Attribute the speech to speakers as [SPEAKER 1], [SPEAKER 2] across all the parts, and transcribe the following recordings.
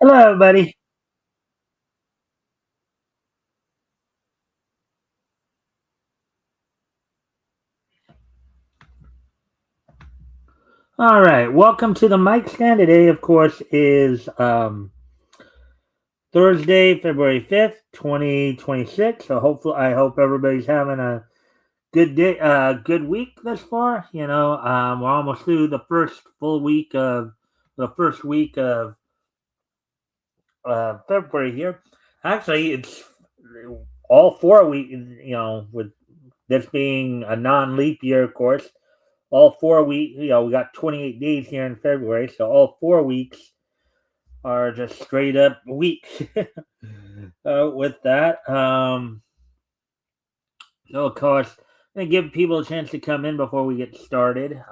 [SPEAKER 1] Hello, everybody. All right, welcome to the Mikestand. Today, of course, is Thursday, February 5th, 2026. So hopefully, I hope everybody's having a good day, good week thus far. We're almost through the first week of February here. Actually, it's all 4 weeks. With this being a non-leap year, of course. All 4 weeks, we got 28 days here in February, so all 4 weeks are just straight up weeks. With that, so of course, I'm gonna give people a chance to come in before we get started.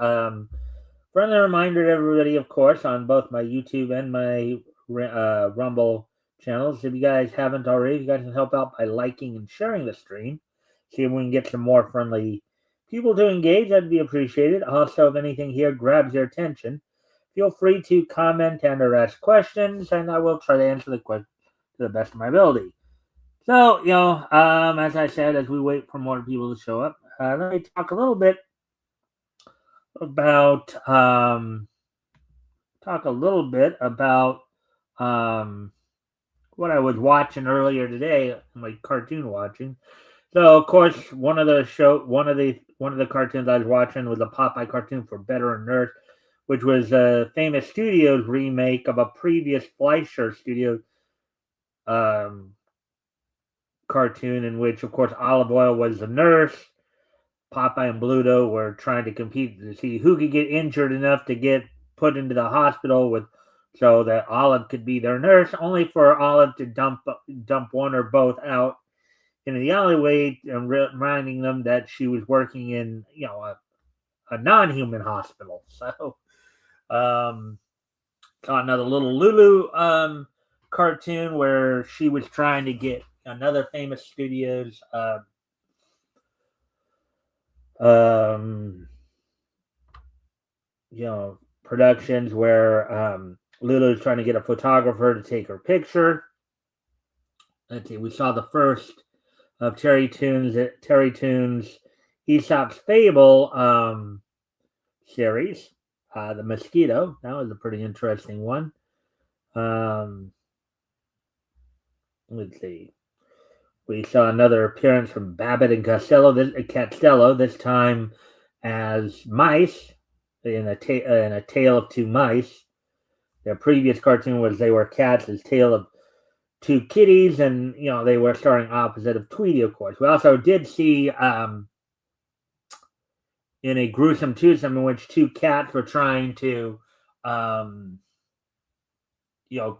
[SPEAKER 1] Friendly reminder to everybody, of course, on both my YouTube and my Rumble channels. If you guys haven't already, you guys can help out by liking and sharing the stream. See if we can get some more friendly people to engage. That'd be appreciated. Also, if anything here grabs your attention, feel free to comment and or ask questions, and I will try to answer the question to the best of my ability. So, as I said, as we wait for more people to show up, let me talk a little bit about um, what I was watching earlier today, my cartoon watching. So of course, one of the cartoons I was watching was a Popeye cartoon for Better and Nurse, which was a famous studios remake of a previous Fleischer Studio um, cartoon, in which, of course, Olive Oil was the nurse. Popeye and Bluto were trying to compete to see who could get injured enough to get put into the hospital with, so that Olive could be their nurse, only for Olive to dump one or both out in the alleyway, and reminding them that she was working in a non-human hospital. So um, saw another little Lulu cartoon where she was trying to get another famous studios um, productions where Lulu's trying to get a photographer to take her picture. Let's see, we saw the first of Terry Toon's Aesop's Fable series, the Mosquito. That was a pretty interesting one. Um, let's see. We saw another appearance from Babbitt and Costello, this time as mice in a Tale of Two Mice. Their previous cartoon was they were cats, as Tale of Two Kitties, and they were starring opposite of Tweety, of course. We also did see in a gruesome twosome in which two cats were trying to um,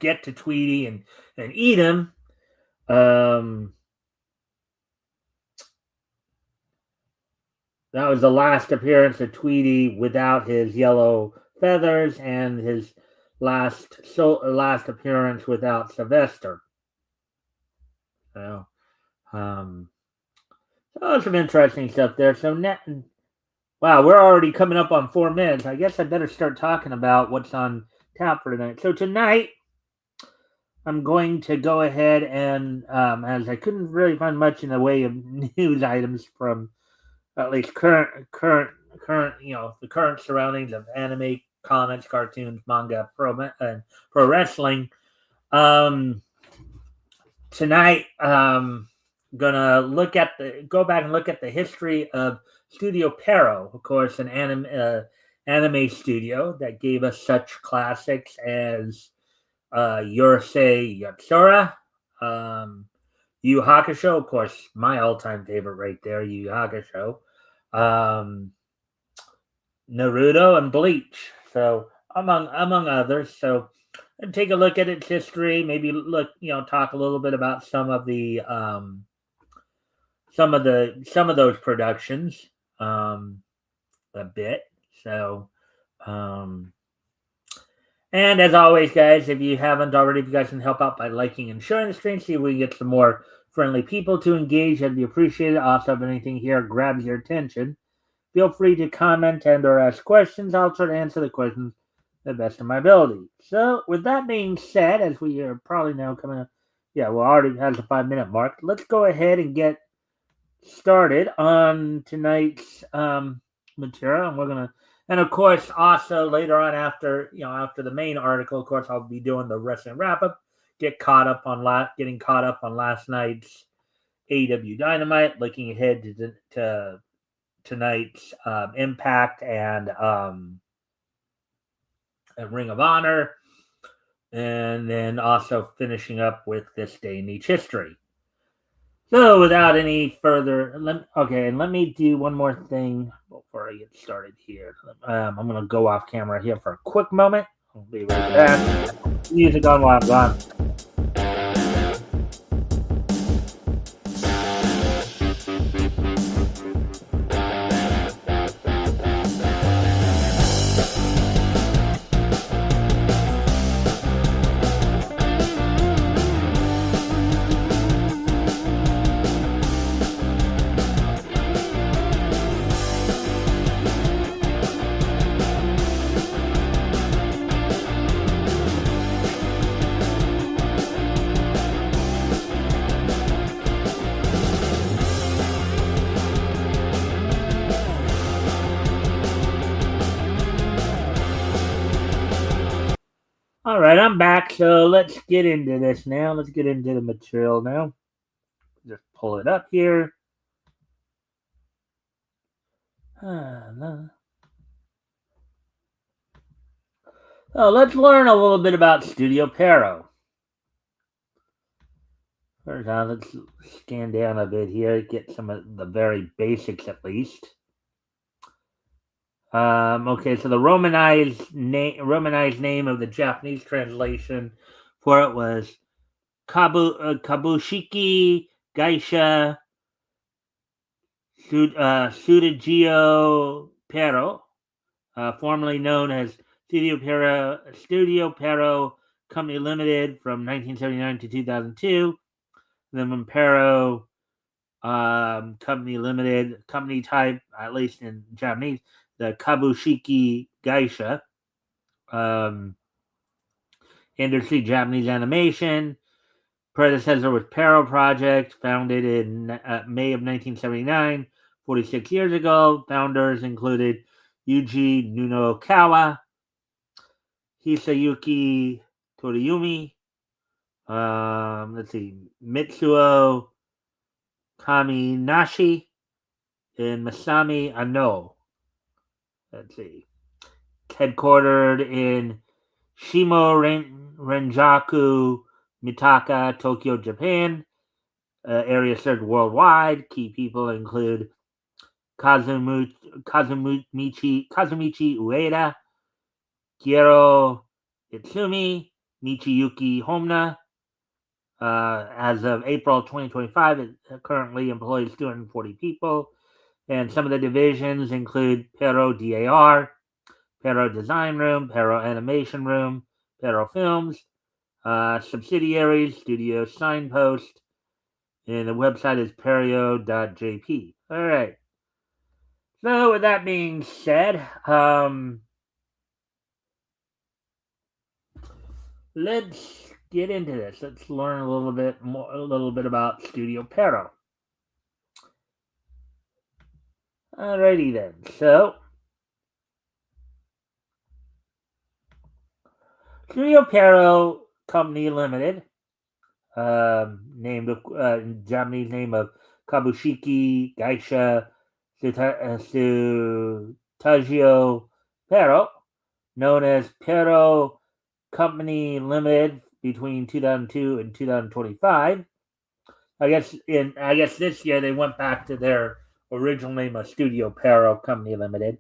[SPEAKER 1] get to Tweety and eat him. That was the last appearance of Tweety without his yellow feathers, and his last appearance without Sylvester. So, some interesting stuff there. So, wow, we're already coming up on 4 minutes. I guess I better start talking about what's on tap for tonight. So tonight, I'm going to go ahead and, as I couldn't really find much in the way of news items from at least the current surroundings of anime, comics, cartoons, manga, pro wrestling. Tonight, gonna go back and look at the history of Studio Pero, of course, an anime studio that gave us such classics as Yorosei Yatsura, Yu Hakusho, of course, my all-time favorite right there, Yu Hakusho, Naruto, and Bleach. So among others. So take a look at its history. Maybe talk a little bit about some of those productions a bit. So. And as always, guys, if you haven't already, if you guys can help out by liking and sharing the stream, see if we can get some more friendly people to engage, that'd be appreciated. Also, if anything here grabs your attention, feel free to comment and or ask questions. I'll try to answer the questions the best of my ability. So, with that being said, as we are probably now coming up, yeah, well, already has the 5 minute mark. Let's go ahead and get started on tonight's material, and we're gonna, and of course, also later on after the main article, of course, I'll be doing the wrestling wrap up, getting caught up on last night's AEW Dynamite, looking ahead to tonight's Impact and Ring of Honor, and then also finishing up with this day in each history. So, without any further, and let me do one more thing before I get started here. I'm going to go off camera here for a quick moment. I'll be right back. Music on while I'm gone. All right, I'm back. So let's get into this now. Let's get into the material now. Just pull it up here. So let's learn a little bit about Studio Pero. First, let's scan down a bit here, get some of the very basics at least. Okay, so the Romanized name of the Japanese translation for it was Kabushiki Gaisha Sudagio Pero, formerly known as Studio Pero Company Limited from 1979 to 2002. Then when Pero Company Limited, company type, at least in Japanese, the Kabushiki Gaisha, industry Japanese animation. Predecessor was Pero Project, founded in May of 1979, 46 years ago. Founders included Yuji Nunokawa, Hisayuki Toriyumi, Mitsuo Kaminashi, and Masami Ano. Headquartered in Shimo Renjaku, Mitaka, Tokyo, Japan. Area served worldwide. Key people include Kazumichi Ueda, Kiero Itsumi, Michiyuki Homna. As of April 2025, it currently employs 240 people. And some of the divisions include Pero DAR, Pero Design Room, Pero Animation Room, Pero Films, subsidiaries, Studio Signpost, and the website is perio.jp. All right. So, with that being said, let's get into this. Let's learn a little bit about Studio Pero. Alrighty then. So, Studio Pero Company Limited, named Japanese name of Kabushiki Gaisha Sutagio Pero, known as Pero Company Limited between 2002 and 2025. I guess this year they went back to their original name of Studio Pero Company Limited.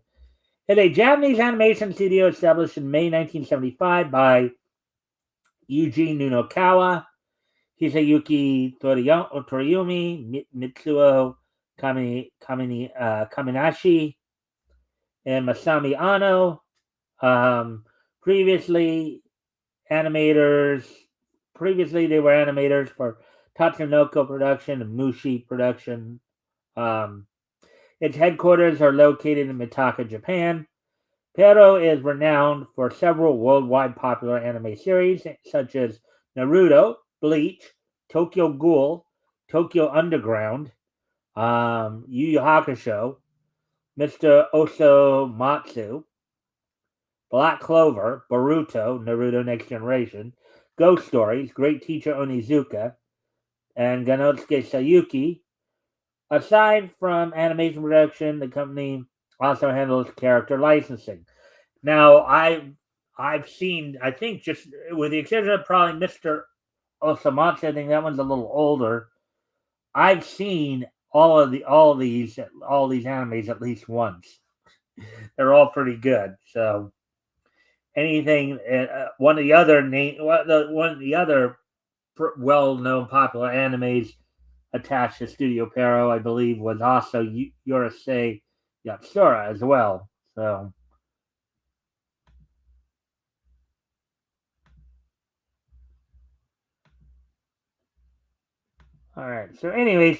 [SPEAKER 1] It's a Japanese animation studio established in May 1975 by Yuji Nunokawa, Hisayuki Toriyumi, Mitsuo Kaminashi, and Masami Ano. Previously, they were animators for Tatsunoko Production and Mushi Production. Its headquarters are located in Mitaka, Japan. Pero is renowned for several worldwide popular anime series such as Naruto, Bleach, Tokyo Ghoul, Tokyo Underground, Yu Yu Hakusho, Mr. Osomatsu, Black Clover, Boruto, Naruto Next Generation, Ghost Stories, Great Teacher Onizuka, and Ganosuke Sayuki. Aside from animation production, the company also handles character licensing. Now, I've seen, I think, just with the exception of probably Mr. Osamatsu, I think that one's a little older. I've seen all these animes at least once. They're all pretty good. So anything, one of the other well known popular animes attached to Studio Pero, I believe, was also Yorosei Yatsura as well. So, all right. So, anyways,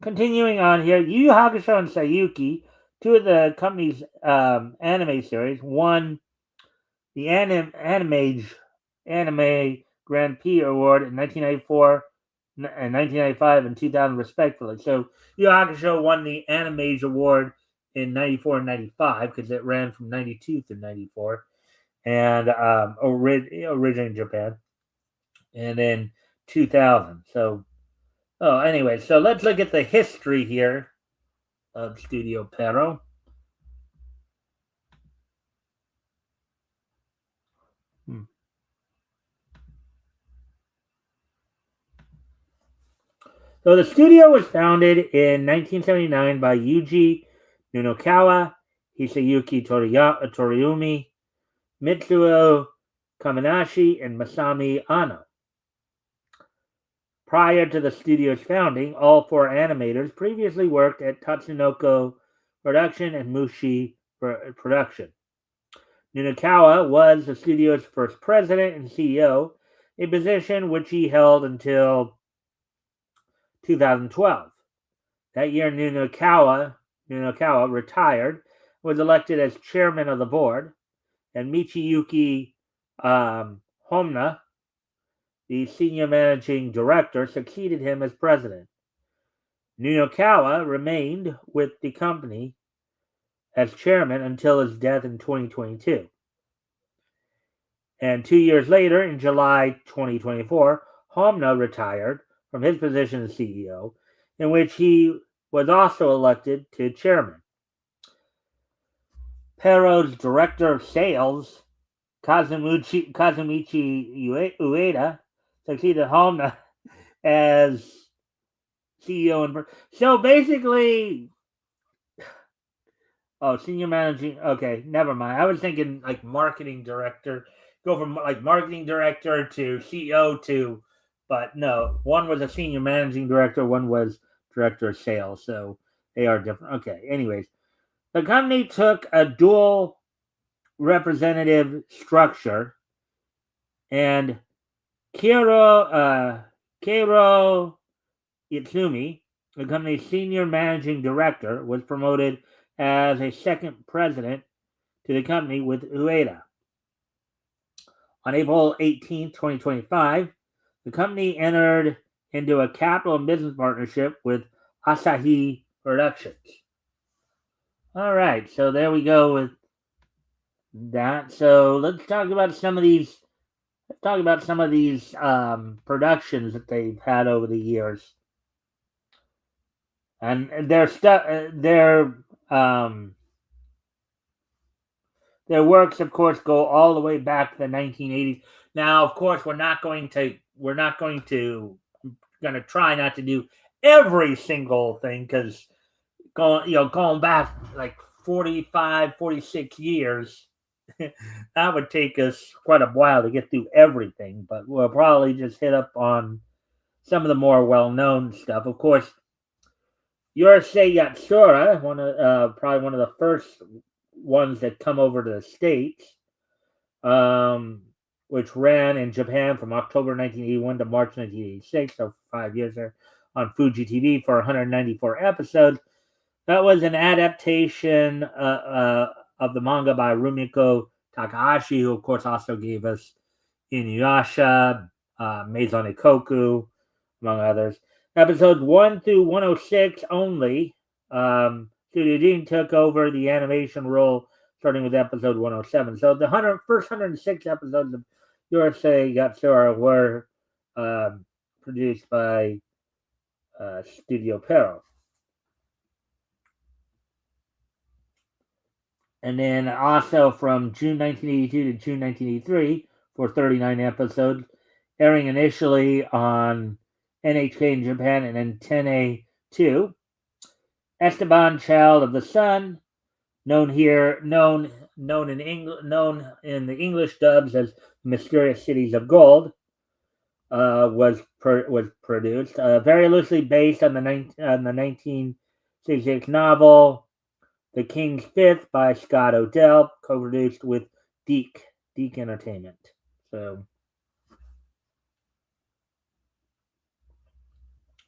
[SPEAKER 1] continuing on here, Yu Yu Hakusho and Sayuki, two of the company's anime series, won the Anime Grand Prix Award in 1994 and 1995 and 2000 respectively. So Yu Yu Hakusho won the Animage Award in 94 and 95 because it ran from 92 through 94 and originated in Japan, and then 2000. So, anyway, so let's look at the history here of Studio Pero. Hmm. So the studio was founded in 1979 by Yuji Nunokawa, Hisayuki Toriumi, Mitsuo Kamenashi, and Masami Ano. Prior to the studio's founding, all four animators previously worked at Tatsunoko Production and Mushi Production. Nunokawa was the studio's first president and CEO, a position which he held until 2012. That year, Nunokawa retired, was elected as chairman of the board, and Michiyuki Homna, the senior managing director, succeeded him as president. Nunokawa remained with the company as chairman until his death in 2022. And 2 years later, in July 2024, Homna retired from his position as CEO, in which he was also elected to chairman. Pero's director of sales, Kazumichi Ueda, succeeded Homna as CEO. So basically, senior managing. Okay, never mind. I was thinking like marketing director. Go from like marketing director to CEO to, but no, one was a senior managing director, one was director of sales. So they are different. Okay. Anyways, the company took a dual representative structure, and Keiro Itsumi, the company's senior managing director, was promoted as a second president to the company with Ueda. On April 18, 2025, the company entered into a capital and business partnership with Asahi Productions. All right, so there we go with that. So let's talk about some of these. Let's talk about some of these productions that they've had over the years, and um, their works, of course, go all the way back to the 1980s. Now, of course, going to try not to do every single thing because going back like 45, 46 years, that would take us quite a while to get through everything. But we'll probably just hit up on some of the more well-known stuff. Of course, Yorosei Yatsura, probably one of the first ones that come over to the States, which ran in Japan from October 1981 to March 1986, so 5 years there, on Fuji TV for 194 episodes. That was an adaptation of the manga by Rumiko Takahashi, who of course also gave us Inuyasha, Maison Ikoku, among others. Episodes 1 through 106 only. Studio Dean took over the animation role starting with episode 107. So the first 106 episodes of Urusei Yatsura were produced by Studio Pero. And then also from June 1982 to June 1983 for 39 episodes, airing initially on NHK in Japan and then 10A2. Esteban, Child of the Sun, known in the English dubs as Mysterious Cities of Gold, was produced, very loosely based on the 1966 novel The King's Fifth by Scott Odell, co-produced with Deke Entertainment. So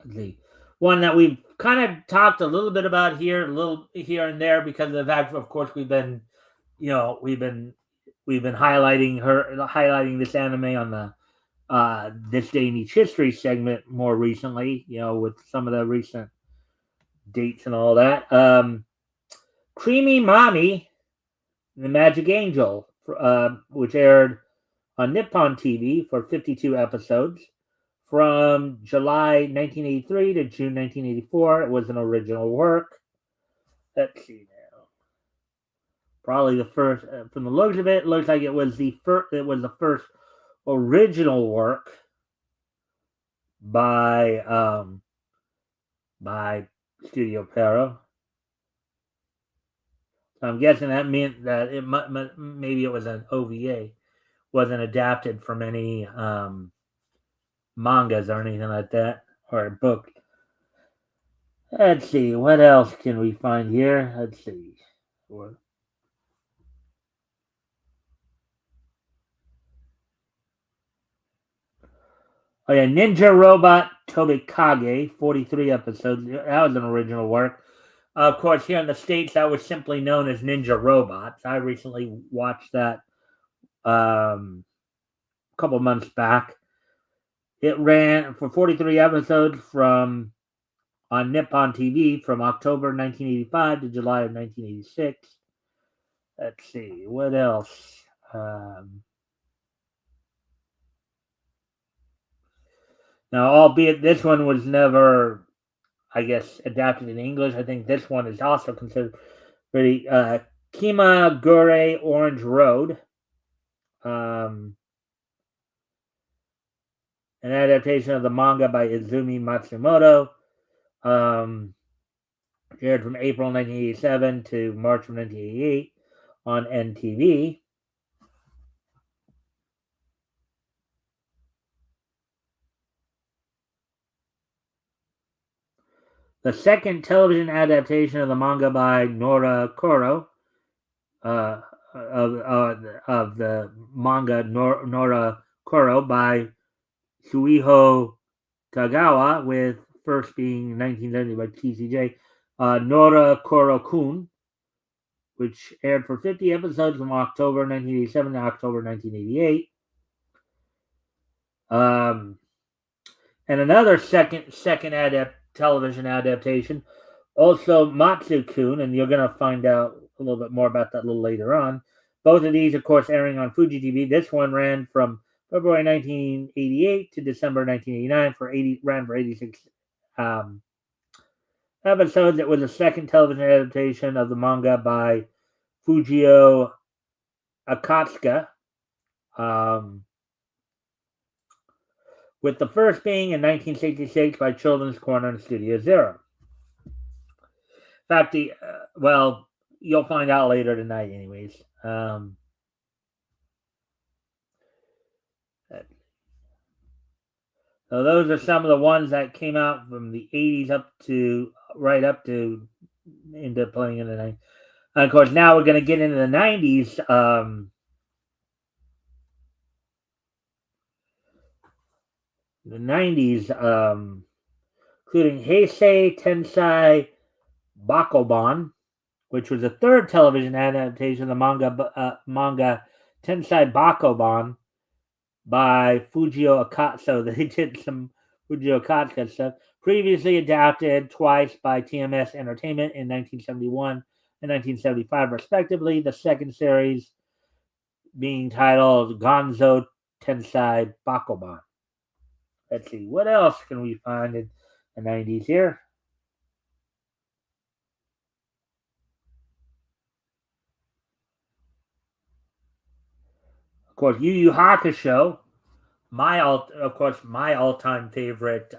[SPEAKER 1] the one that we've kind of talked a little bit about here, a little here and there, because of the fact, of course, we've been highlighting this anime on the This Day in Each History segment more recently, with some of the recent dates and all that. Creamy Mami, The Magic Angel, which aired on Nippon TV for 52 episodes from July 1983 to June 1984. It was an original work. Let's see now. Probably the first, from the looks of it, looks like it was the first original work by Studio Pero. So I'm guessing that meant that maybe it was an OVA, wasn't adapted from any mangas or anything like that, or a book. Let's see, what else can we find here? Let's see. Oh yeah, Ninja Robot Tobikage, 43 episodes. That was an original work. Of course, here in the States, that was simply known as Ninja Robots. I recently watched that a couple months back. It ran for 43 episodes on Nippon TV from October 1985 to July of 1986. Let's see, what else? Now, albeit this one was never, I guess, adapted in English, I think this one is also considered pretty. Kimagure Orange Road. An adaptation of the manga by Izumi Matsumoto. Aired from April 1987 to March of 1988 on NTV. The second television adaptation of the manga by Nora Koro, of the manga Nora Koro by Shuiho Kagawa, with first being 1970 by TCJ, Nora Koro-kun, which aired for 50 episodes from October 1987 to October 1988. And another second television adaptation, also Matsu-kun, and you're going to find out a little bit more about that a little later on. Both of these, of course, airing on Fuji TV. This one ran from February 1988 to December 1989 ran for 86 episodes. It was a second television adaptation of the manga by Fujio Akatsuka, with the first being in 1966 by Children's Corner and Studio Zero. In fact, you'll find out later tonight, anyways. So those are some of the ones that came out from the 80s up to into playing in the 90s. And of course, now we're going to get into the 90s. The 90s, including Heisei Tensei Bakuban, which was the third television adaptation of the manga Tensai Bakuban by Fujio Okada. So they did some Fujio Okada stuff. Previously adapted twice by TMS Entertainment in 1971 and 1975, respectively. The second series being titled Gonzo Tensai Bakuban. Let's see, what else can we find in the 90s here? Of course, Yu Yu Hakusho. My all-time favorite,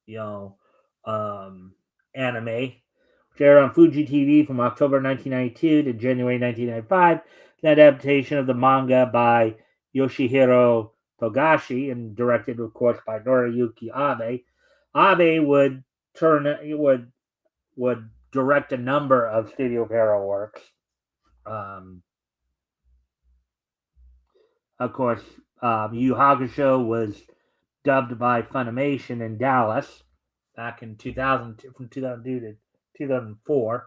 [SPEAKER 1] you know, um, anime, which aired on Fuji TV from October 1992 to January 1995. An adaptation of the manga by Yoshihiro Togashi and directed, of course, by Noriyuki Abe. Abe would direct a number of Studio Hero works. Um, of course, Yu Hakusho was dubbed by Funimation in Dallas back in 2000, from 2002 to 2004.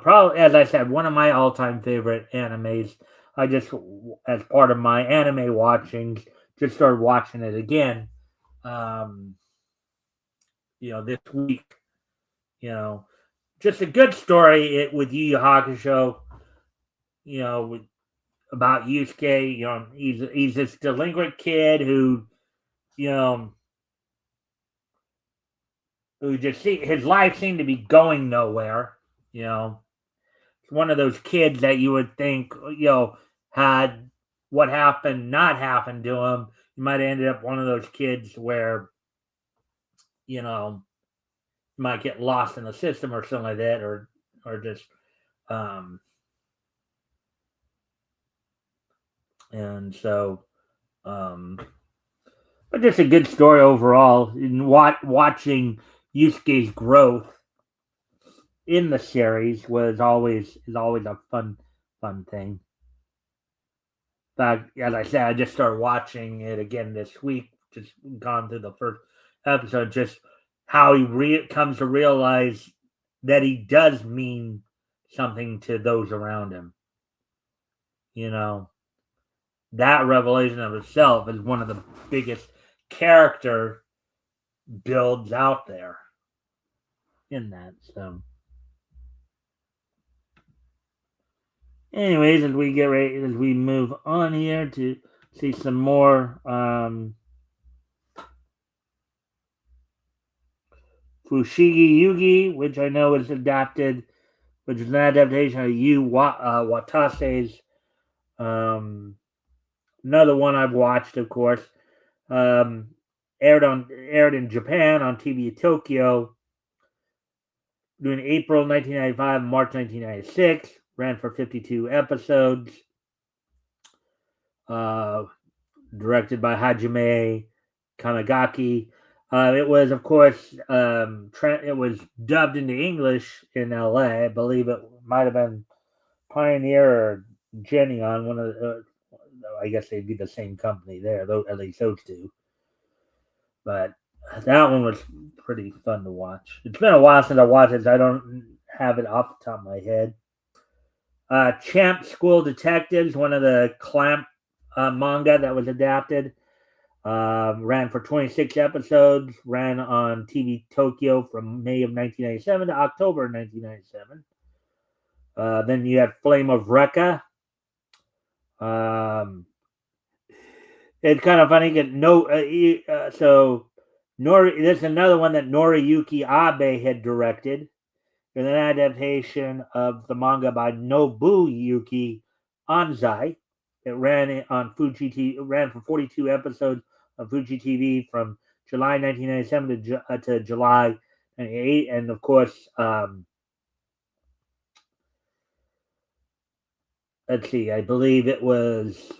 [SPEAKER 1] Probably, as I said, one of my all-time favorite animes. I just, as part of my anime watching, just started watching it again. Um, this week. You know, just a good story with Yu Yu Hakusho. About Yusuke. He's this delinquent kid you know, who his life seemed to be going nowhere. It's one of those kids that you would think, had what happened not happened to him. He might have ended up one of those kids where, you know, you might get lost in the system or something like that, or just, and so, but just a good story overall. And watching Yusuke's growth in the series is always a fun thing. In fact, as I said, I just started watching it again this week. Just gone through the first episode. Just how he comes to realize that he does mean something to those around him. That revelation of itself is one of the biggest character builds out there in that. So, anyways, as we move on here to see some more Fushigi Yugi, which I know is adapted, which is an adaptation of Watase's. Another one I've watched, of course. Aired in Japan on TV Tokyo during April 1995 and March 1996. Ran for 52 episodes. Directed by Hajime Kamagaki. It was, of course, it was dubbed into English in LA. I believe it might have been Pioneer or Geneon. One of I guess they'd be the same company there, though, at least those two. But that one was pretty fun to watch. It's been a while since I watched it, so I don't have it off the top of my head. Champ School Detectives, one of the Clamp manga that was adapted. Ran for 26 episodes. Ran on TV Tokyo from May of 1997 to October 1997. Then you have Flame of Recca. It's kind of funny. There's another one that Noriyuki Abe had directed. An adaptation of the manga by Nobuyuki Anzai. It ran on Fuji TV. It ran for 42 episodes on Fuji TV from July 1997 to July 1998, and of course, let's see. I believe it was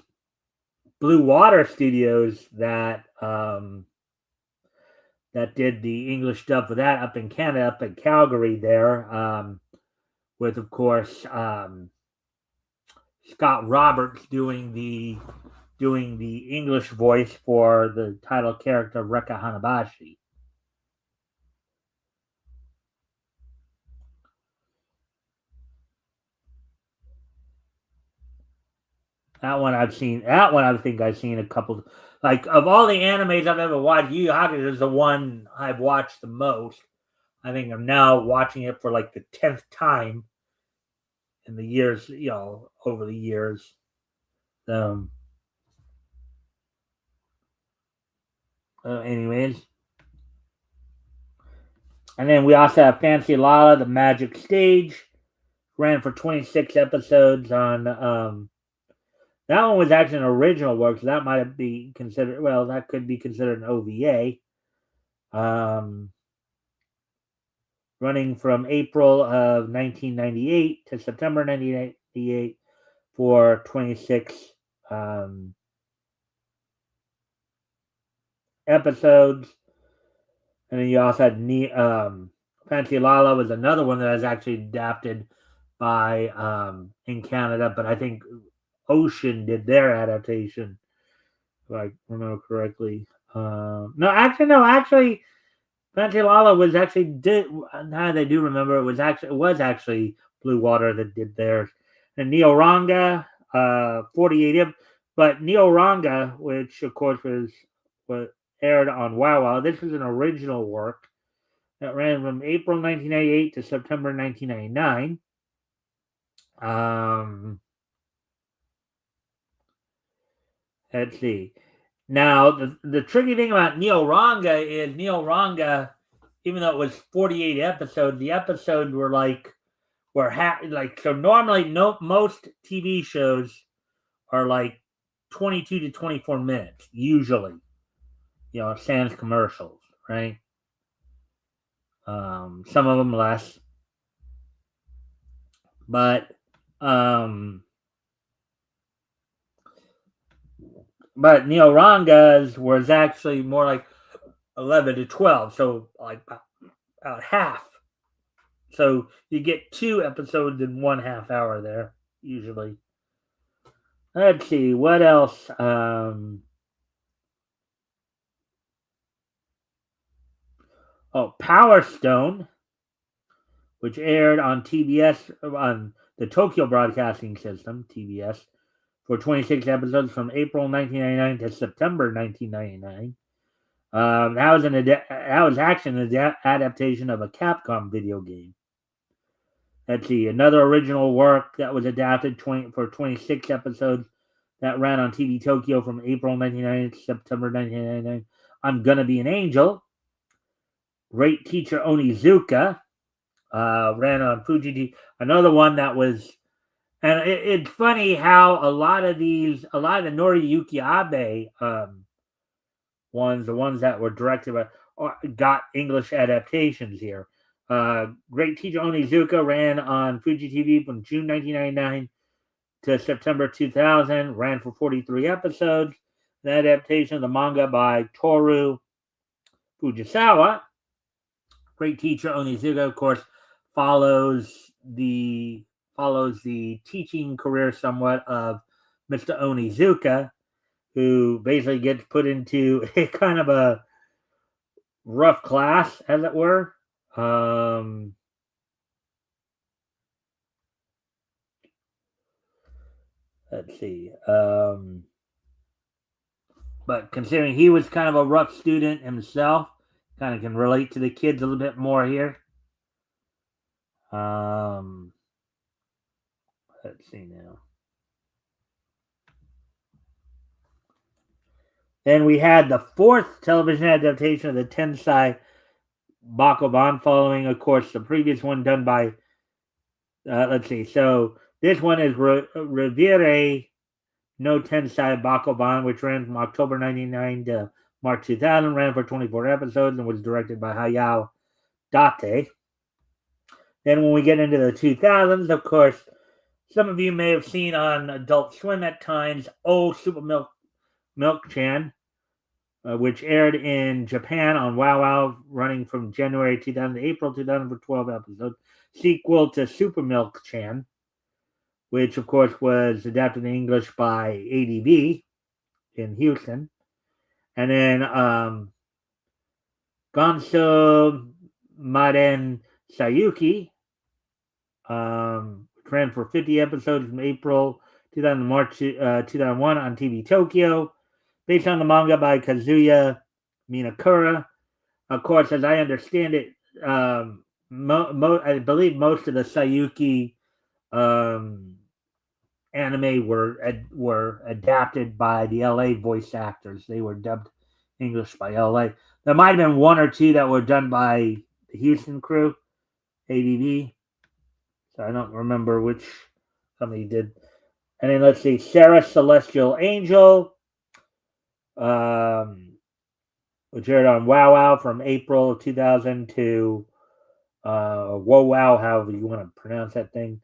[SPEAKER 1] Blue Water Studios that did the English dub for that up in Canada, up in Calgary there, with, of course, Scott Roberts doing the doing the English voice for the title character Rekka Hanabashi. That one I've seen. That one I think I've seen a couple. Like of all the animes I've ever watched, Yu Yu Hakusho is the one I've watched the most. I think I'm now watching it for like the 10th time in the years, over the years. Anyways, and then we also have Fancy Lala, the Magic Stage, ran for 26 episodes on. That one was actually an original work, so that might be considered. Well, that could be considered an OVA. Running from April of 1998 to September 1998 for 26 episodes. And then you also had Fancy Lala was another one that was actually adapted by in Canada, but I think Ocean did their adaptation, if I remember correctly. No, actually, Fancy Lala was actually did. Now they do remember it was actually Blue Water that did theirs, and Neo Ranga, 48. But Neo Ranga, which of course was aired on Wow Wow. This is an original work that ran from April 1998 to September 1999. Let's see. Now, the tricky thing about Neo Ranga is Ranga, even though it was 48 episodes, the episodes were so normally most TV shows are like 22 to 24 minutes, usually, sans commercials, right? Some of them less. But Neo Ranga's was actually more like 11 to 12, so like about half. So you get 2 episodes in 1/2 hour there, usually. Let's see, what else? Power Stone, which aired on TBS, on the Tokyo Broadcasting System, TBS, for 26 episodes from April 1999 to September 1999. That was actually an adaptation of a Capcom video game. Let's see, another original work that was adapted for 26 episodes that ran on TV Tokyo from April 1999 to September 1999. I'm Gonna Be an Angel. Great Teacher Onizuka ran on Fuji TV. Another one that was, and it's funny how a lot of the Noriyuki Abe ones, the ones that were directed by, got English adaptations here. Great Teacher Onizuka ran on Fuji TV from June 1999 to September 2000, ran for 43 episodes. The adaptation of the manga by Toru Fujisawa. Great Teacher Onizuka, of course, follows the teaching career somewhat of Mr. Onizuka, who basically gets put into a kind of a rough class, as it were. Let's see. But considering he was kind of a rough student himself, kind of can relate to the kids a little bit more here. Let's see now. Then we had the 4th television adaptation of the Tensai Bakuban, following, of course, the previous one done by. Let's see. So this one is Revire no Tensai Bakuban, which ran from October 1999 to March 2000, ran for 24 episodes, and was directed by Hayao Date. Then when we get into the 2000s, of course, some of you may have seen on Adult Swim at times, Super Milk-chan, which aired in Japan on Wow Wow, running from January 2000 to April 2000 for 12 episodes. Sequel to Super Milk-chan, which of course was adapted in English by ADV. in Houston. And then Gonso Maden Sayuki ran for 50 episodes from April 2000 to March 2001 on TV Tokyo, based on the manga by Kazuya Minakura. Of course, as I understand it, I believe most of the Sayuki anime were adapted by the LA voice actors. They were dubbed English by LA. There might have been one or two that were done by the Houston crew, ABB. So I don't remember which company did. And then let's see, Sarah Celestial Angel, which aired on Wow Wow from April 2000 to Whoa Wow, however you want to pronounce that thing.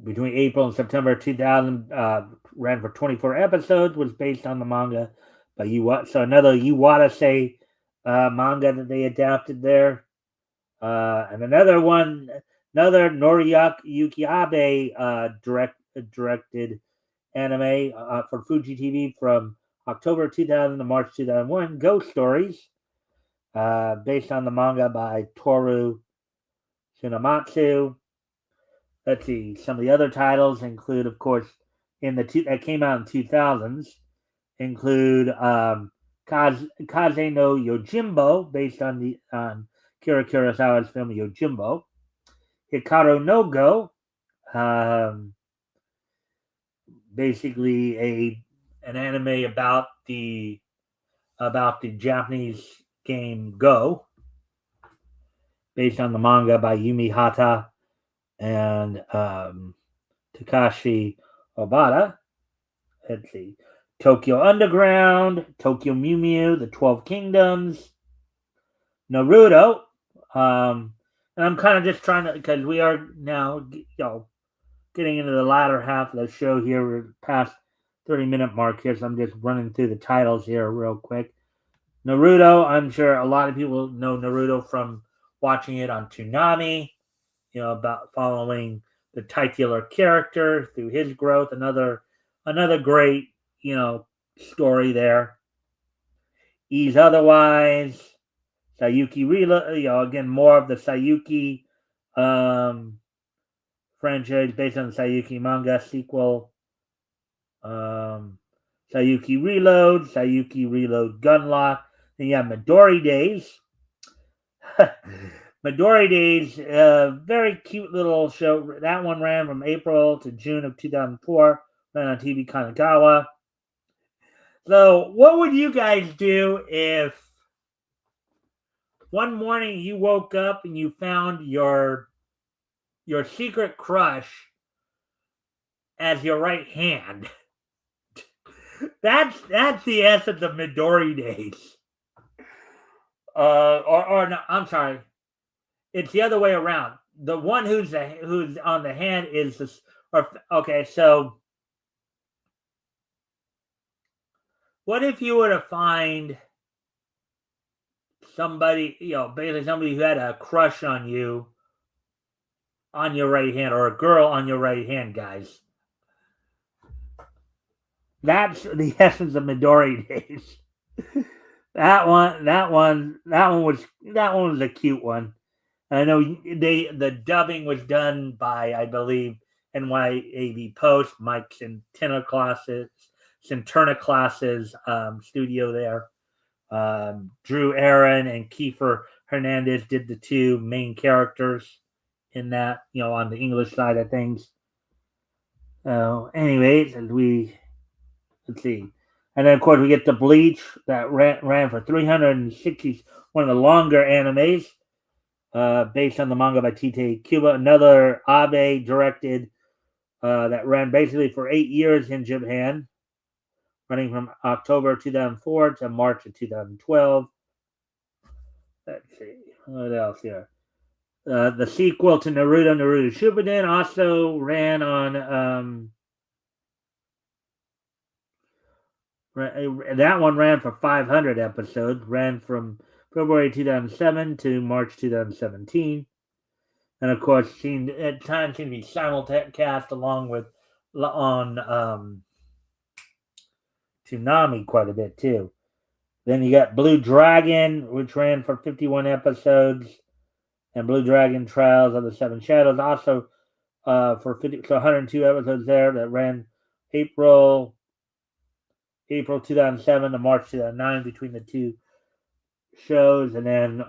[SPEAKER 1] Between April and September 2000, ran for 24 episodes, was based on the manga by Iwata. So another Iwata manga that they adapted there. And another Noriyuki Abe directed anime for Fuji TV from October 2000 to March 2001, Ghost Stories, based on the manga by Toru Tsunamatsu. Let's see, some of the other titles include, of course, that came out in 2000s, include Kaze no Yojimbo, based on Kira Kurosawa's film Yojimbo, Hikaru no Go, basically an anime about the Japanese game Go, based on the manga by Yumi Hata and Takashi Obata. Let's see, Tokyo Underground, Tokyo Mew Mew, The 12 Kingdoms, Naruto. And I'm kind of just trying to, because we are now, getting into the latter half of the show here. We're past 30-minute mark here, so I'm just running through the titles here real quick. Naruto, I'm sure a lot of people know Naruto from watching it on Toonami, about following the titular character through his growth. Another great, story there. Ease Otherwise, Sayuki Reload, again, more of the Sayuki franchise based on the Sayuki manga sequel. Sayuki Reload Gunlock. Then you have Midori Days. Midori Days, very cute little show. That one ran from April to June of 2004. Ran on TV Kanagawa. So, what would you guys do if one morning you woke up and you found your secret crush as your right hand? That's the essence of Midori Days. Or no, I'm sorry. It's the other way around. The one who's on the hand is this. Okay, so what if you were to find somebody, basically somebody who had a crush on you on your right hand, or a girl on your right hand, guys? That's the essence of Midori Days. That one was a cute one. I know the dubbing was done by, I believe, NYAV Post, Mike Centerna Class's studio there. Drew Aaron and Kiefer Hernandez did the two main characters in that, on the English side of things. Anyways, let's see. And then, of course, we get the Bleach that ran for 360, one of the longer animes, based on the manga by Tite Kubo. Another Abe directed that ran basically for 8 years in Japan, running from October 2004 to March of 2012. Let's see. What else here? The sequel to Naruto Shippuden, also ran on... that one ran for 500 episodes, ran from February 2007 to March 2017. And of course, at times seemed to be simulcast along with on Toonami quite a bit too. Then you got Blue Dragon, which ran for 51 episodes, and Blue Dragon Trials of the Seven Shadows also for 102 episodes there that ran April 2007 to March 2009 between the two shows, and then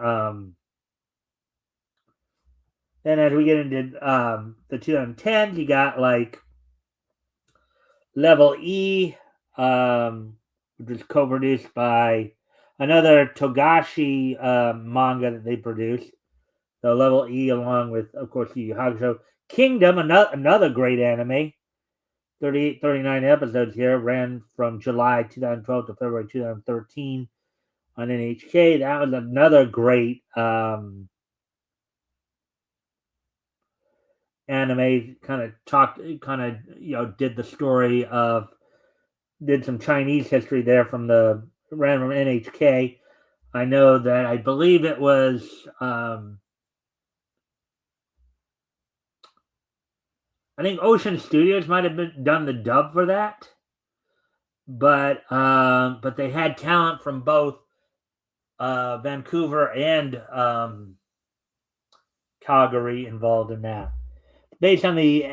[SPEAKER 1] as we get into the 2010s, you got like Level E, which is co-produced by another Togashi manga that they produced. So Level E, along with, of course, Yu Yu Hakusho. Kingdom, another great anime. 39 episodes here, ran from July 2012 to February 2013 on NHK. That was another great anime. Did the story of, did some Chinese history there ran from NHK. I know that I believe it was I think Ocean Studios might have done the dub for that, but they had talent from both Vancouver and Calgary involved in that. Based on the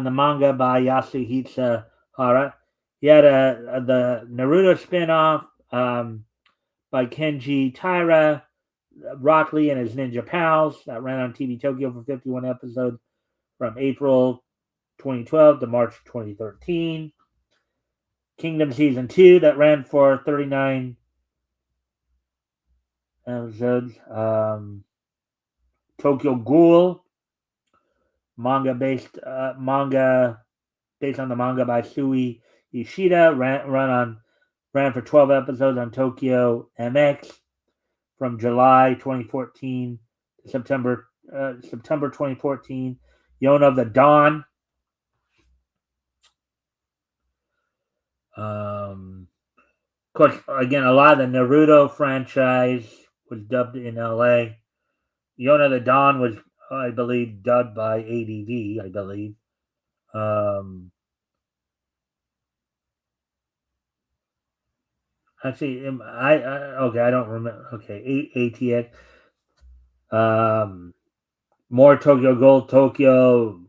[SPEAKER 1] manga by Yasuhisa Hara, he had the Naruto spinoff by Kenji Taira, Rock Lee and his Ninja Pals, that ran on TV Tokyo for 51 episodes from April 2012 to March 2013. Kingdom Season 2, that ran for 39 episodes. Tokyo Ghoul, manga based on the manga by Sui Ishida, ran for 12 episodes on Tokyo MX from July 2014 to September 2014. Yona of the Dawn. Of course, again, a lot of the Naruto franchise was dubbed in LA. Yona of the Dawn was, I believe, dubbed by ADV, I believe. Actually, I don't remember. Okay, ATX. More Tokyo Ghoul, Tokyo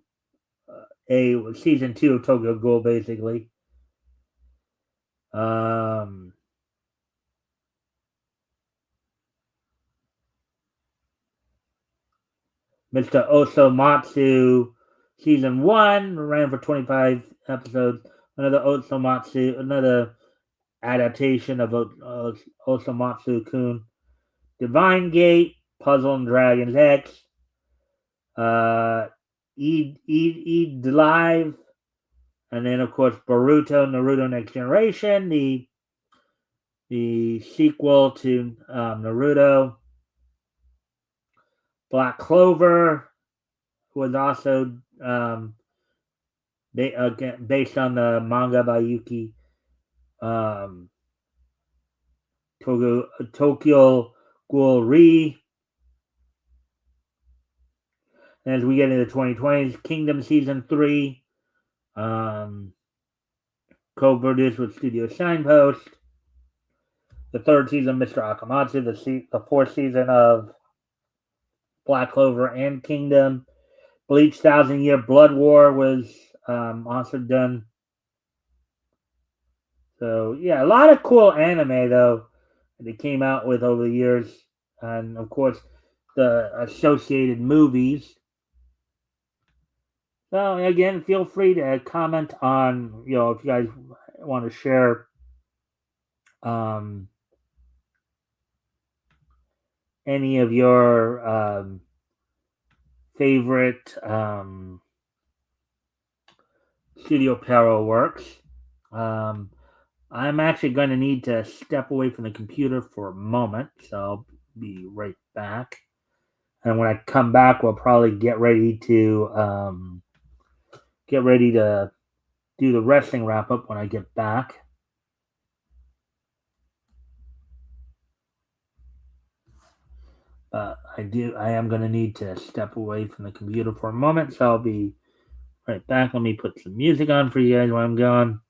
[SPEAKER 1] a season 2 of Tokyo Ghoul, basically. Mr. Osomatsu season 1 ran for 25 episodes. Another adaptation of Osomatsu Kun. Divine Gate, Puzzle and Dragons X, Eid Live, and then of course Naruto Next Generation, the sequel to Naruto. Black Clover was also based on the manga by Yuki Tokyo Ghoul Re. And as we get into the 2020s, Kingdom Season 3, co-produced with Studio Signpost. The third season, Mr. Akamatsu. The fourth season of Black Clover and Kingdom. Bleach 1,000 Year Blood War was also done. So, yeah, a lot of cool anime, though, that they came out with over the years. And, of course, the associated movies. So, again, feel free to comment on, if you guys want to share any of your favorite Studio Pero works. I'm actually going to need to step away from the computer for a moment, so I'll be right back. And when I come back, we'll probably get ready to do the wrestling wrap up when I get back. I am going to need to step away from the computer for a moment, so I'll be Right back. Let me put some music on for you guys while I'm gone.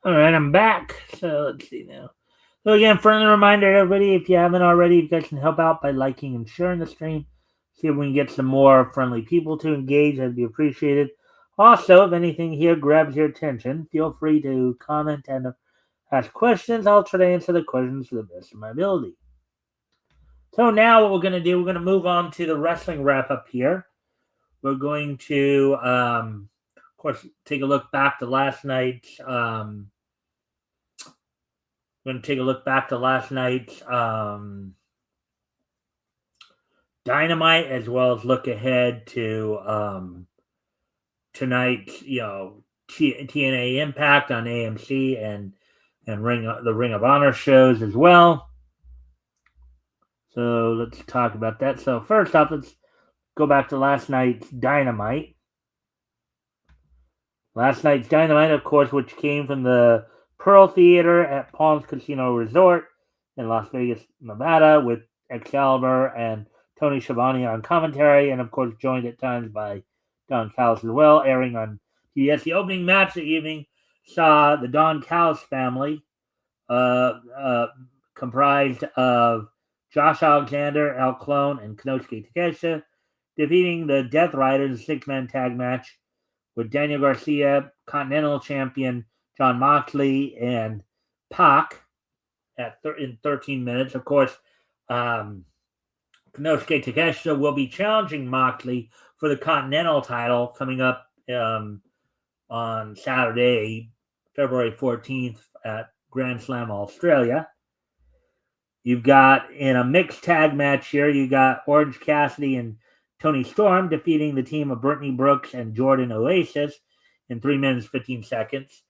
[SPEAKER 1] All right, I'm back. So let's see now. So again, friendly reminder to everybody, if you haven't already, you guys can help out by liking and sharing the stream. See if we can get some more friendly people to engage. That'd be appreciated. Also, if anything here grabs your attention, feel free to comment and ask questions. I'll try to answer the questions to the best of my ability. So now what we're going to do, we're going to move on to the wrestling wrap-up here. We're going to, of course, take a look back to last night's we're going to take a look back to last night's Dynamite, as well as look ahead to tonight's, TNA Impact on AMC and the Ring of Honor shows as well. So let's talk about that. So first off, let's go back to last night's Dynamite. Last night's Dynamite, of course, which came from the Pearl Theater at Palms Casino Resort in Las Vegas, Nevada, with Excalibur and Tony Schiavone on commentary, and of course joined at times by Don Callis as well, airing on TBS. The opening match of the evening saw the Don Callis family, comprised of Josh Alexander, Al Clone, and Konosuke Takeshita, defeating the Death Riders in a six-man tag match with Daniel Garcia, Continental Champion Jon Moxley, and Pac in 13 minutes. Of course, Konosuke Takeshita will be challenging Moxley for the Continental title coming up on Saturday, February 14th at Grand Slam Australia. You've got, in a mixed tag match here, you got Orange Cassidy and Tony Storm defeating the team of Brittany Brooks and Jordan Oasis in 3 minutes 15 seconds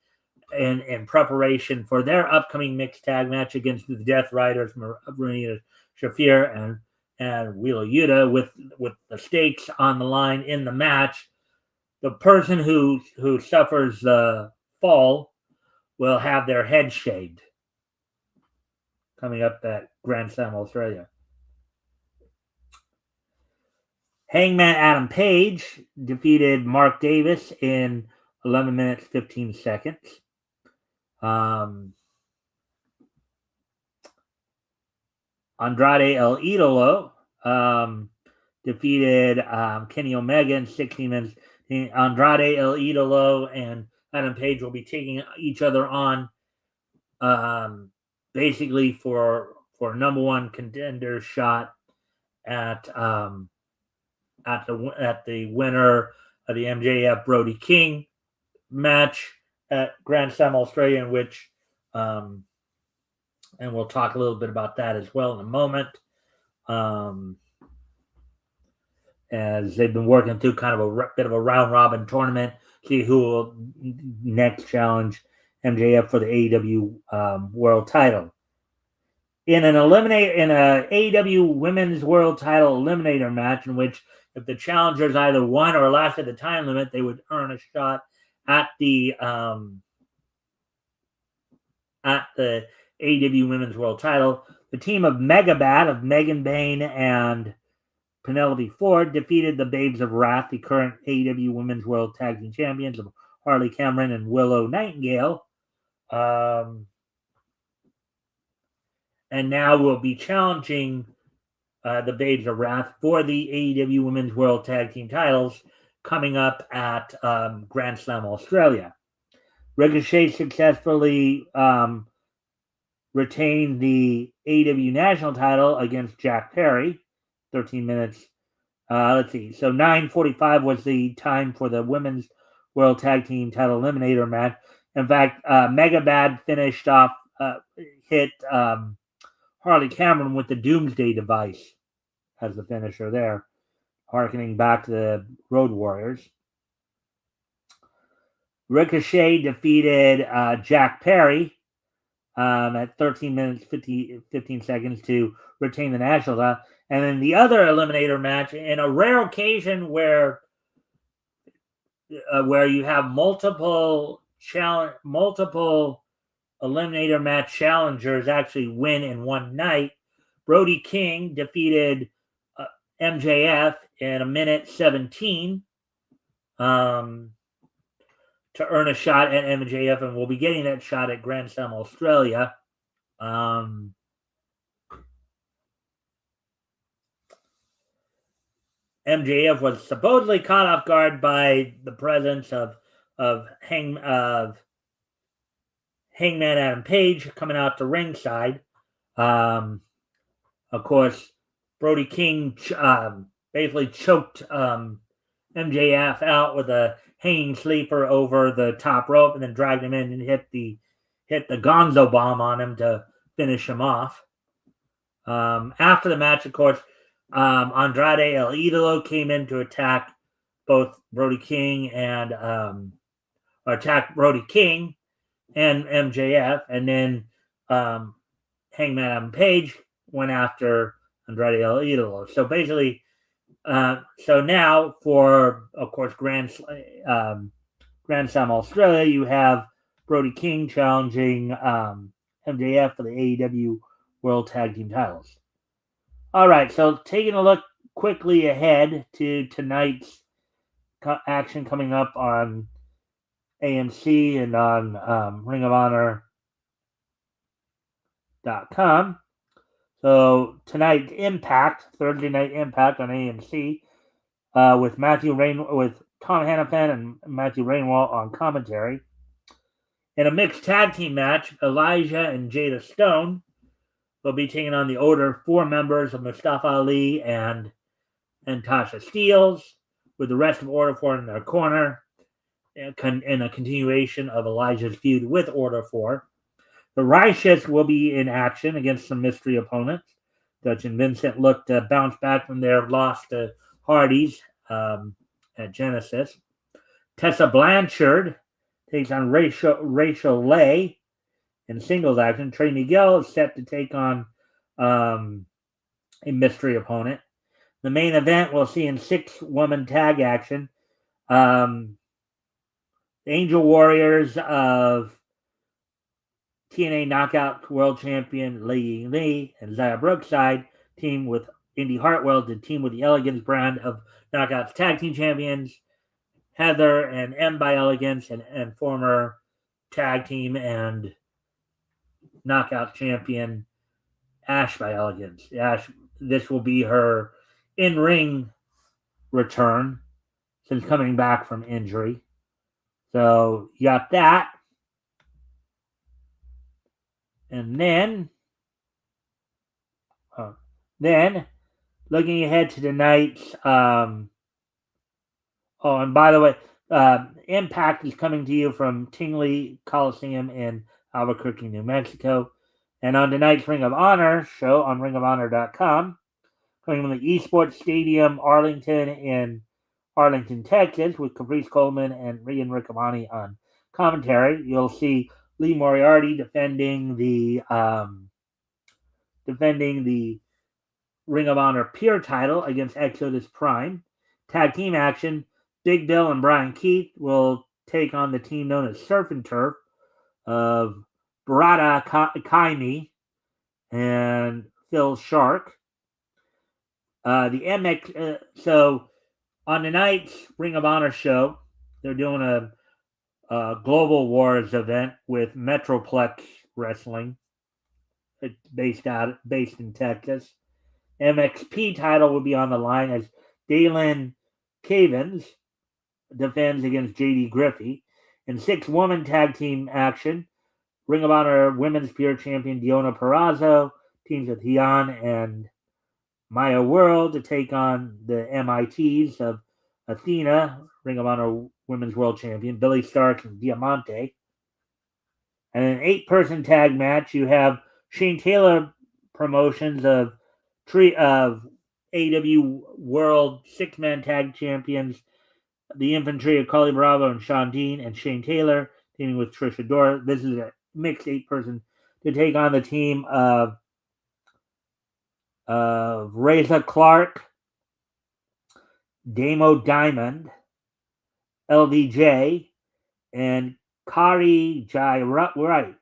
[SPEAKER 1] in preparation for their upcoming mixed tag match against the Death Riders, Marina Shafir and Wheeler Yuta, with the stakes on the line in the match. The person who suffers the fall will have their head shaved coming up at Grand Slam Australia. Hangman Adam Page defeated Mark Davis in 11 minutes 15 seconds. Andrade El Idolo defeated Kenny Omega in 16 minutes. Andrade El Idolo and Adam Page will be taking each other on basically for number one contender shot at the winner of the MJF Brody King match at Grand Slam Australia, in which and we'll talk a little bit about that as well in a moment. As they've been working through kind of a bit of a round robin tournament, see who will next challenge MJF for the AEW World Title. In a AEW Women's World Title eliminator match, in which if the challengers either won or lasted the time limit, they would earn a shot at the AEW Women's World Title. The team of Megabad of Megan Bayne and Penelope Ford defeated the Babes of Wrath, the current AEW Women's World Tag Team Champions of Harley Cameron and Willow Nightingale. And now will be challenging the Babes of Wrath for the AEW Women's World Tag Team titles coming up at Grand Slam Australia. Ricochet successfully retained the AEW National title against Jack Perry. 13 minutes. Let's see. So 9:45 was the time for the Women's World Tag Team title eliminator match. In fact, Megabad finished off, hit Harley Cameron with the Doomsday device as the finisher there, harkening back to the Road Warriors. Ricochet defeated Jack Perry at 13 minutes 15 seconds to retain the national title. And then the other eliminator match, in a rare occasion where you have multiple eliminator match challengers actually win in one night, Brody King defeated MJF in a minute 17 to earn a shot at MJF, and we'll be getting that shot at Grand Slam Australia. MJF was supposedly caught off guard by the presence of Hangman Adam Page coming out to ringside. Of course, Brody King basically choked MJF out with a hanging sleeper over the top rope, and then dragged him in and hit the Gonzo bomb on him to finish him off. After the match, of course, Andrade El Idolo came in to attack both Brody King and MJF, and then Hangman Adam Page went after Andrade El Idolo. So basically, so now for, of course, Grand Slam Australia, you have Brody King challenging MJF for the AEW World Tag Team titles. All right, so taking a look quickly ahead to tonight's action coming up on AMC and on ringofhonor.com. So tonight's Thursday Night Impact on AMC, with Tom Hannafin and Matthew Rainwalt on commentary. In a mixed tag team match, Elijah and Jada Stone will be taking on the Order 4 members of Mustafa Ali and Tasha Steelz, with the rest of Order 4 in their corner, in a continuation of Elijah's feud with Order 4. The Righteous will be in action against some mystery opponents. Dutch and Vincent look to bounce back from their loss to Hardys at Genesis. Tessa Blanchard takes on Rachel Leigh in singles action. Trey Miguel is set to take on a mystery opponent. The main event we'll see in 6-woman tag action. The Angel Warriors of TNA Knockout World Champion Lei Ying Lee and Zaya Brookside team with Indy Hartwell to team with the Elegance brand of Knockouts Tag Team Champions Heather and M by Elegance and former tag team and Knockout champion Ash by Elegance. This will be her in-ring return since coming back from injury. So you got that. And then looking ahead to tonight's and by the way, Impact is coming to you from Tingley Coliseum in Albuquerque, New Mexico. And on tonight's Ring of Honor show on ringofhonor.com, coming from the Esports Stadium, Arlington in Arlington, Texas, with Caprice Coleman and Ian Riccaboni on commentary, you'll see Lee Moriarty defending the Ring of Honor Pure title against Exodus Prime. Tag team action: Big Bill and Brian Keith will take on the team known as Surf and Turf of Barada Kaimi and Phil Shark. The MX. So on tonight's Ring of Honor show, they're doing a Global Wars event with Metroplex Wrestling. It's based in Texas. MXP title will be on the line as Dalen Cavens defends against JD Griffey. In 6-woman tag team action, Ring of Honor Women's Pure Champion Diona Purrazzo teams with Hian and Maya World to take on the MITs of Athena, Ring of Honor Women's World Champion, Billy Stark and Diamante. And in an 8-person tag match, you have Shane Taylor Promotions of AEW World 6-man tag champions, the Infantry of Carly Bravo and Sean Dean, and Shane Taylor teaming with Trisha Dora. This is a mixed 8-person to take on the team of Reza Clark, Damo Diamond, LVJ, and Kari Jai Wright.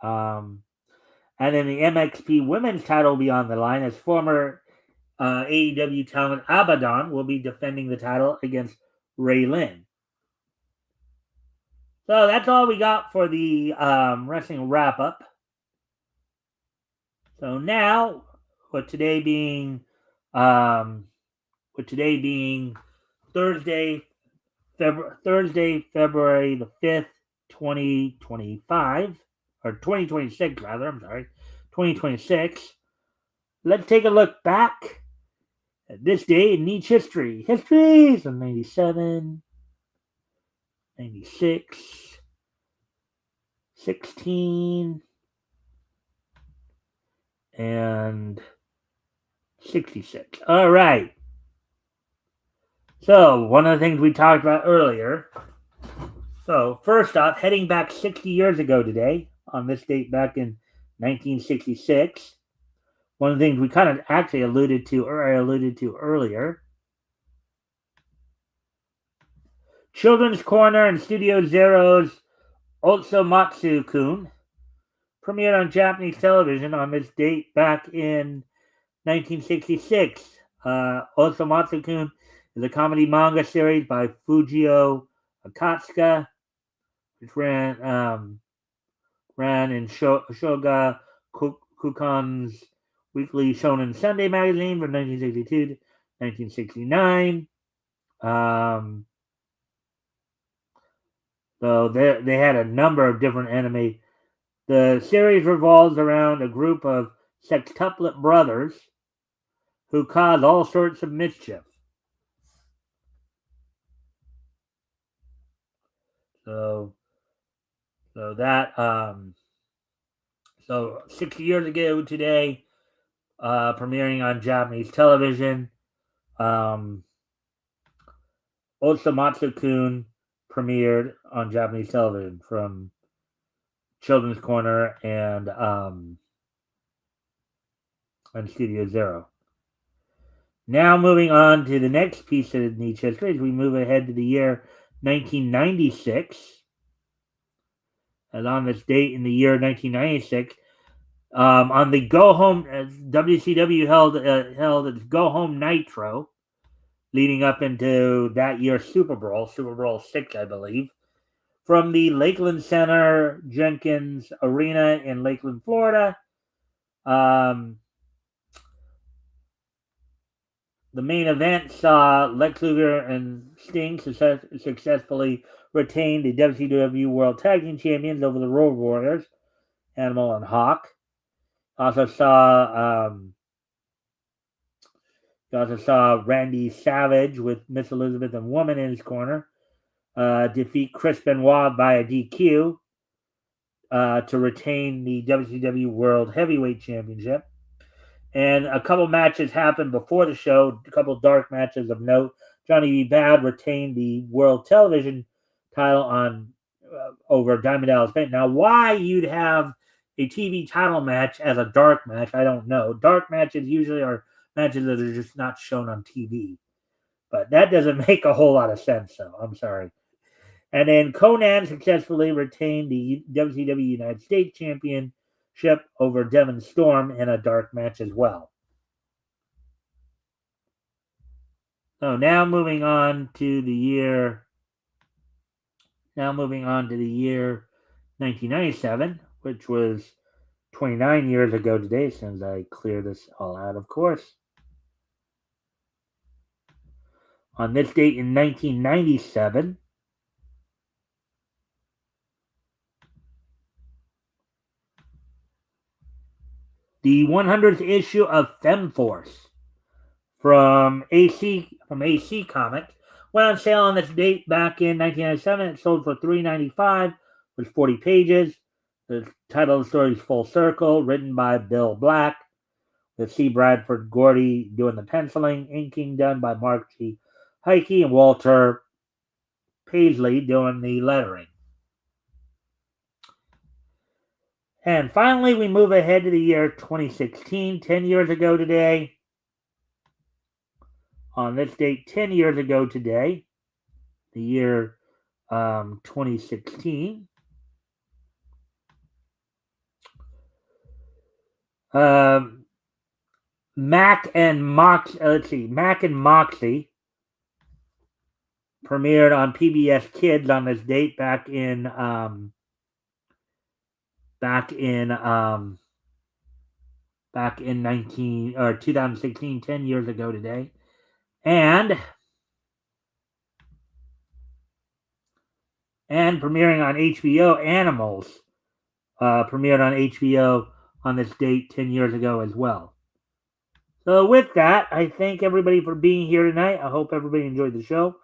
[SPEAKER 1] And then the MXP women's title will be on the line as former AEW talent Abaddon will be defending the title against Ray Lynn. So that's all we got for the wrestling wrap-up. So now, with today being Thursday, February the 5th, 2025, or 2026 rather, I'm sorry, 2026. Let's take a look back at this day in Niche history. History is 97, 96, 16, and 66. All right. So, one of the things we talked about earlier. So, first off, heading back 60 years ago today, on this date back in 1966, one of the things we kind of actually alluded to earlier. Children's Corner and Studio Zero's Otsumatsu-kun premiered on Japanese television on this date back in 1966. Otsumatsu-kun is a comedy manga series by Fujio Akatsuka, which ran in Shoga Kukan's Weekly Shonen Sunday magazine from 1962 to 1969. So they had a number of different anime. The series revolves around a group of sextuplet brothers who cause all sorts of mischief. So 60 years ago today, premiering on Japanese television, Otsumatsu-kun premiered on Japanese television from Children's Corner and Studio Zero. Now moving on to the next piece of niche history as we move ahead to the year 1996. And on this date in the year 1996, on the Go Home, WCW held its Go Home Nitro, leading up into that year's Super Bowl 6, I believe, from the Lakeland Center Jenkins Arena in Lakeland, Florida. The main event saw Lex Luger and Sting successfully retain the WCW World Tag Team Champions over the Road Warriors, Animal and Hawk. Also saw Randy Savage with Miss Elizabeth and Woman in his corner defeat Chris Benoit via DQ. to retain the WCW World Heavyweight Championship. And a couple matches happened before the show, a couple dark matches of note. Johnny B. Bad retained the World Television title on over Diamond Dallas Page. Now, why you'd have a TV title match as a dark match, I don't know. Dark matches usually are matches that are just not shown on TV. But that doesn't make a whole lot of sense, so I'm sorry. And then Conan successfully retained the WCW United States Championship over Devon Storm in a dark match as well. So now moving on to the year 1997, which was 29 years ago today, since I clear this all out, of course. On this date in 1997, the 100th issue of FemForce from AC Comics went on sale on this date back in 1997. It sold for $3.95. It was 40 pages. The title of the story is Full Circle, written by Bill Black, with C. Bradford Gordy doing the penciling, inking done by Mark G. Heike, and Walter Paisley doing the lettering. And finally, we move ahead to the year 2016, 10 years ago today. On this date, 10 years ago today, the year 2016, Mac and Moxie premiered on PBS Kids on this date back in 2016, 10 years ago today. And premiering on HBO, Animals premiered on HBO on this date 10 years ago as well. So with that, I thank everybody for being here tonight. I hope everybody enjoyed the show.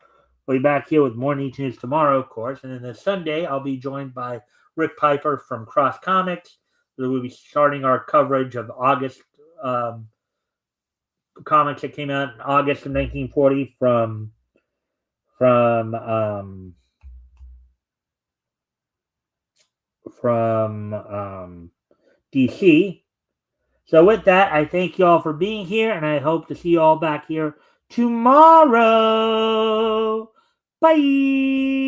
[SPEAKER 1] We'll be back here with more Niche News tomorrow, of course. And then this Sunday, I'll be joined by Rick Piper from Cross Comics. We'll be starting our coverage of August comics that came out in August of 1940 from DC. So with that, I thank you all for being here, and I hope to see you all back here tomorrow. Bye.